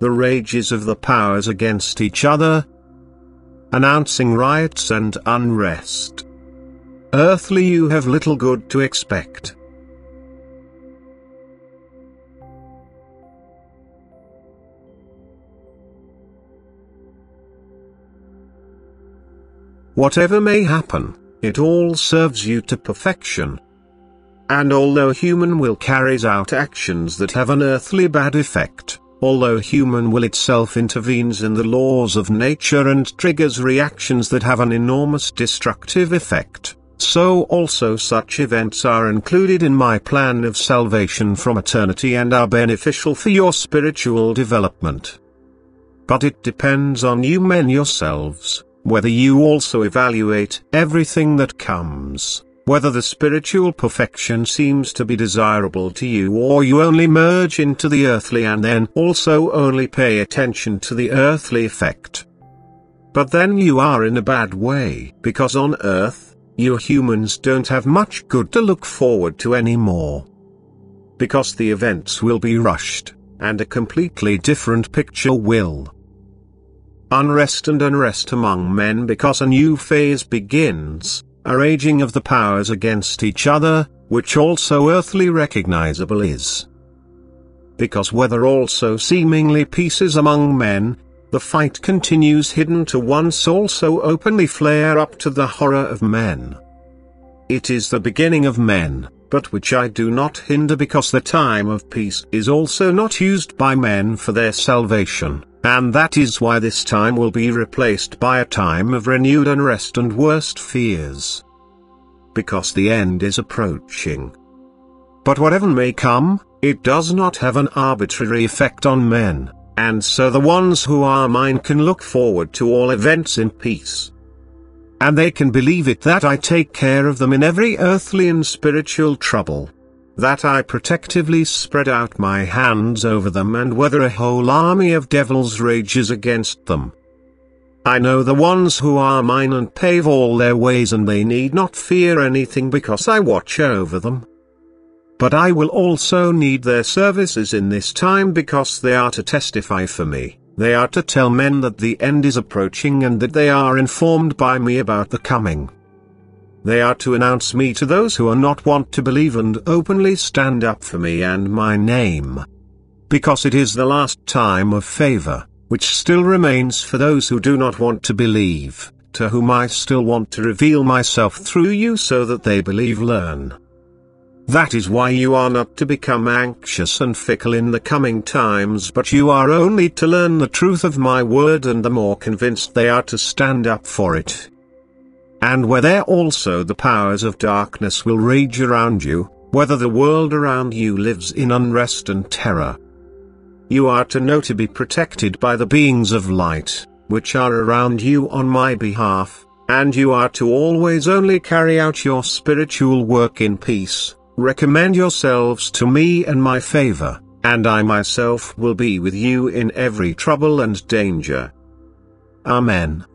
the rages of the powers against each other, announcing riots and unrest. Earthly, you have little good to expect. Whatever may happen, it all serves you to perfection. And although human will carries out actions that have an earthly bad effect, although human will itself intervenes in the laws of nature and triggers reactions that have an enormous destructive effect, so also such events are included in my plan of salvation from eternity and are beneficial for your spiritual development. But it depends on you men yourselves, whether you also evaluate everything that comes, whether the spiritual perfection seems to be desirable to you, or you only merge into the earthly and then also only pay attention to the earthly effect. But then you are in a bad way, because on earth, you humans don't have much good to look forward to anymore. Because the events will be rushed, and a completely different picture will unrest and unrest among men, because a new phase begins, a raging of the powers against each other, which also earthly recognizable is. Because whether also seemingly peace is among men, the fight continues hidden to once also openly flare up to the horror of men. It is the beginning of men, but which I do not hinder, because the time of peace is also not used by men for their salvation. And that is why this time will be replaced by a time of renewed unrest and worst fears. Because the end is approaching. But whatever may come, it does not have an arbitrary effect on men, and so the ones who are mine can look forward to all events in peace. And they can believe it that I take care of them in every earthly and spiritual trouble. That I protectively spread out my hands over them, and whether a whole army of devils rages against them, I know the ones who are mine and pave all their ways, and they need not fear anything because I watch over them. But I will also need their services in this time, because they are to testify for me, they are to tell men that the end is approaching and that they are informed by me about the coming. They are to announce me to those who are not want to believe and openly stand up for me and my name. Because it is the last time of favor, which still remains for those who do not want to believe, to whom I still want to reveal myself through you so that they believe, learn. That is why you are not to become anxious and fickle in the coming times, but you are only to learn the truth of my word, and the more convinced they are to stand up for it. And where there also the powers of darkness will rage around you, whether the world around you lives in unrest and terror, you are to know to be protected by the beings of light, which are around you on my behalf, and you are to always only carry out your spiritual work in peace, recommend yourselves to me and my favor, and I myself will be with you in every trouble and danger. Amen.